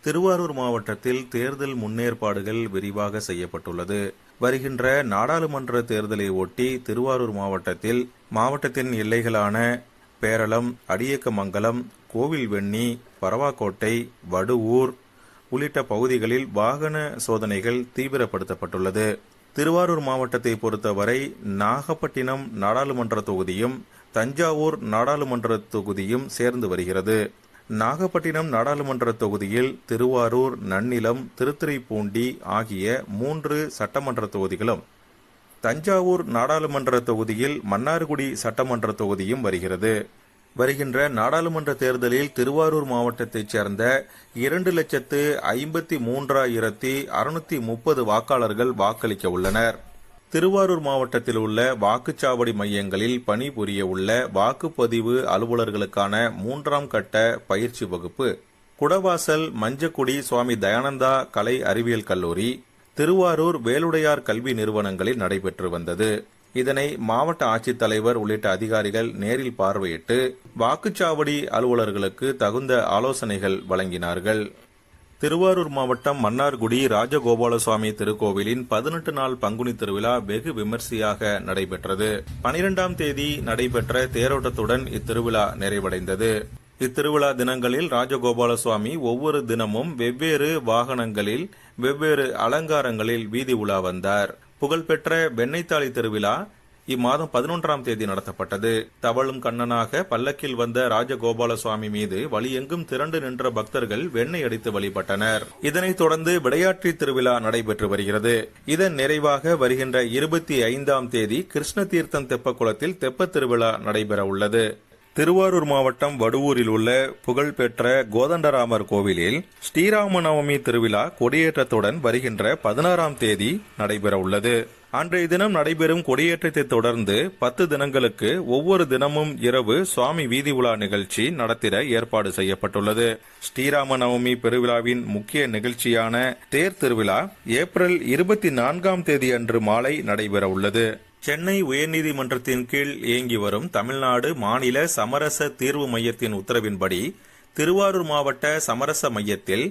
திருவாரூர் மாவட்டத்தில் தேர்தல் முன்னேற்பாடுகள் விரிவாக செய்யப்பட்டுள்ளது. வருகின்ற நாடாளுமன்ற தேர்தலை ஒட்டி திருவாரூர் மாவட்டத்தின் எல்லைகளான பேரளம், அடியக்கமங்கலம், கோவில்வெண்ணி, பரவாக்கோட்டை, வடுவூர் உள்ளிட்ட பகுதிகளில் வாகன சோதனைகள் தீவிரப்படுத்தப்பட்டுள்ளது. திருவாரூர் மாவட்டத்தை பொறுத்தவரை நாகப்பட்டினம் நாடாளுமன்ற தொகுதியும் தஞ்சாவூர் நாடாளுமன்ற தொகுதியும் சேர்ந்து வருகிறது. நாகப்பட்டினம் நாடாளுமன்ற தொகுதியில் திருவாரூர், நன்னிலம், திருத்துறைப்பூண்டி ஆகிய 3 சட்டமன்ற தொகுதிகளும், தஞ்சாவூர் நாடாளுமன்ற தொகுதியில் மன்னார்குடி சட்டமன்ற தொகுதியும் வருகிறது. வருகின்ற நாடாளுமன்ற தேர்தலில் திருவாரூர் மாவட்டத்தைச் சேர்ந்த 2,53,630 வாக்காளர்கள் வாக்களிக்க உள்ளனர். திருவாரூர் மாவட்டத்தில் உள்ள வாக்குச்சாவடி மையங்களில் பணிபுரிய உள்ள வாக்குப்பதிவு அலுவலர்களுக்கான 3ஆம் கட்ட பயிற்சி வகுப்பு குடவாசல் மஞ்சக்குடி சுவாமி தயானந்தா கலை அறிவியல் கல்லூரி, திருவாரூர் வேலுடையார் கல்வி நிறுவனங்களில் நடைபெற்று வந்தது. இதனை மாவட்ட ஆட்சித்தலைவர் உள்ளிட்ட அதிகாரிகள் நேரில் பார்வையிட்டு வாக்குச்சாவடி அலுவலர்களுக்கு தகுந்த ஆலோசனைகள் வழங்கினார்கள். திருவாரூர் மாவட்டம் மன்னார்குடி ராஜகோபாலசுவாமி திருக்கோவிலின் 18 நாள் பங்குனி திருவிழா வெகு விமர்சையாக நடைபெற்றது. 12ஆம் தேதி நடைபெற்ற தேரோட்டத்துடன் இத்திருவிழா நிறைவடைந்தது. இத்திருவிழா தினங்களில் ராஜகோபாலசுவாமி ஒவ்வொரு தினமும் வெவ்வேறு வாகனங்களில் வெவ்வேறு அலங்காரங்களில் வீதி உலா வந்தார். புகழ்பெற்ற வெண்ணெய்த்தாளி திருவிழா இம்மாதம் 11ஆம் தேதி நடத்தப்பட்டது. தவழும் கண்ணனாக பல்லக்கில் வந்த ராஜகோபாலசுவாமி மீது வழியெங்கும் திரண்டு நின்ற பக்தர்கள் வெண்ணெய் அடித்து வழிபட்டனர். இதனைத் தொடர்ந்து விளையாட்டு திருவிழா நடைபெற்று வருகிறது. இதன் நிறைவாக வருகின்ற 25ஆம் தேதி கிருஷ்ண தீர்த்தம் தெப்பக்குளத்தில் தெப்ப திருவிழா நடைபெற உள்ளது. திருவாரூர் மாவட்டம் வடுவூரில் உள்ள புகழ்பெற்ற கோதண்டராமர் கோவிலில் ஸ்ரீராம நவமி திருவிழா கொடியேற்றத்துடன் வருகின்ற 16ஆம் தேதி நடைபெற உள்ளது. அன்றைய தினம் நடைபெறும் கொடியேற்றத்தை தொடர்ந்து 10 தினங்களுக்கு ஒவ்வொரு தினமும் இரவு சுவாமி வீதி உலா நிகழ்ச்சி நடத்திட ஏற்பாடு செய்யப்பட்டுள்ளது. ஸ்ரீராம நவமி பெருவிழாவின் முக்கிய நிகழ்ச்சியான தேர் திருவிழா ஏப்ரல் 24ஆம் தேதி அன்று மாலை நடைபெற உள்ளது. சென்னை உயர்நீதிமன்றத்தின் கீழ் இயங்கி வரும் தமிழ்நாடு மாநில சமரச தீர்வு மையத்தின் உத்தரவின்படி திருவாரூர் மாவட்ட சமரச மையத்தில்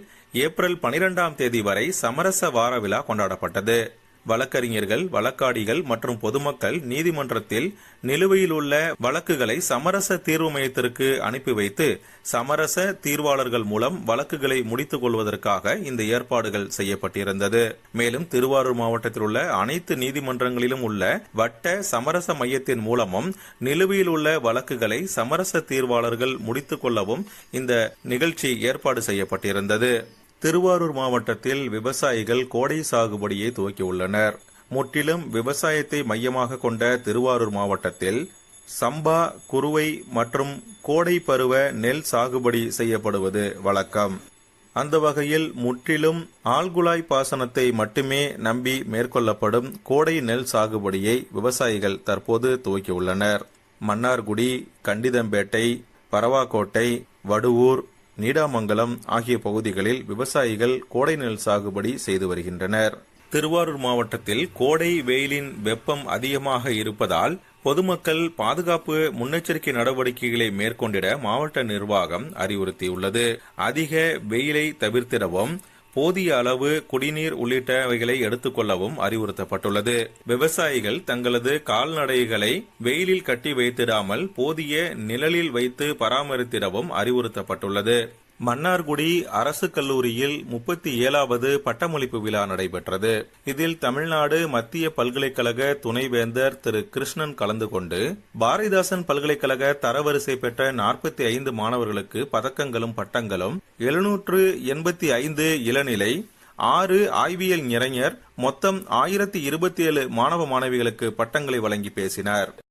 ஏப்ரல் 12ஆம் தேதி வரை சமரச வார விழா கொண்டாடப்பட்டது. வழக்கறிஞர்கள், வழக்காடிகள் மற்றும் பொதுமக்கள் நீதிமன்றத்தில் நிலுவையில் உள்ள வழக்குகளை சமரச தீர்வு மையத்திற்கு அனுப்பி வைத்து சமரச தீர்வாளர்கள் மூலம் வழக்குகளை முடித்துக் கொள்வதற்காக இந்த ஏற்பாடுகள் செய்யப்பட்டிருந்தது. மேலும் திருவாரூர் மாவட்டத்தில் உள்ள அனைத்து நீதிமன்றங்களிலும் உள்ள வட்ட சமரச மையத்தின் மூலமும் நிலுவையில் உள்ள வழக்குகளை சமரச தீர்வாளர்கள் முடித்துக் கொள்ளவும் இந்த நிகழ்ச்சி ஏற்பாடு செய்யப்பட்டிருந்தது. திருவாரூர் மாவட்டத்தில் விவசாயிகள் கோடை சாகுபடியை துவக்கியுள்ளனர். முற்றிலும் விவசாயத்தை மையமாக கொண்ட திருவாரூர் மாவட்டத்தில் சம்பா, குறுவை மற்றும் கோடை பருவ நெல் சாகுபடி செய்யப்படுவது வழக்கம். அந்த வகையில் முற்றிலும் ஆழ்குழாய் பாசனத்தை மட்டுமே நம்பி மேற்கொள்ளப்படும் கோடை நெல் சாகுபடியை விவசாயிகள் தற்போது துவக்கியுள்ளனர். மன்னார்குடி, கண்டிதம்பேட்டை, பரவாக்கோட்டை, வடுவூர், நீடாமங்கலம் ஆகிய பகுதிகளில் விவசாயிகள் கோடை நெல் சாகுபடி செய்து வருகின்றனர். திருவாரூர் மாவட்டத்தில் கோடை வெயிலின் வெப்பம் அதிகமாக இருப்பதால் பொதுமக்கள் பாதுகாப்பு முன்னெச்சரிக்கை நடவடிக்கைகளை மேற்கொண்டிட மாவட்ட நிர்வாகம் அறிவுறுத்தியுள்ளது. அதிக வெயிலை தவிர்த்திடவும் போதிய அளவு குடிநீர் உள்ளிட்டவைகளை எடுத்துக்கொள்ளவும் அறிவுறுத்தப்பட்டுள்ளது. விவசாயிகள் தங்களது கால்நடைகளை வெயிலில் கட்டி வைத்திடாமல் போதிய நிழலில் வைத்து பராமரித்திடவும் அறிவுறுத்தப்பட்டுள்ளது. மன்னார்குடி அரசு கல்லூரியில் 37வது பட்டமளிப்பு விழா நடைபெற்றது. இதில் தமிழ்நாடு மத்திய பல்கலைக்கழக துணைவேந்தர் திரு கிருஷ்ணன் கலந்து கொண்டு பாரதிதாசன் பல்கலைக்கழக தரவரிசை பெற்ற 45 மாணவர்களுக்கு பதக்கங்களும் பட்டங்களும், 785 இளநிலை, 6 ஆய்வியல் இளைஞர், மொத்தம் 1027 மாணவ மாணவிகளுக்கு பட்டங்களை வழங்கி பேசினார்.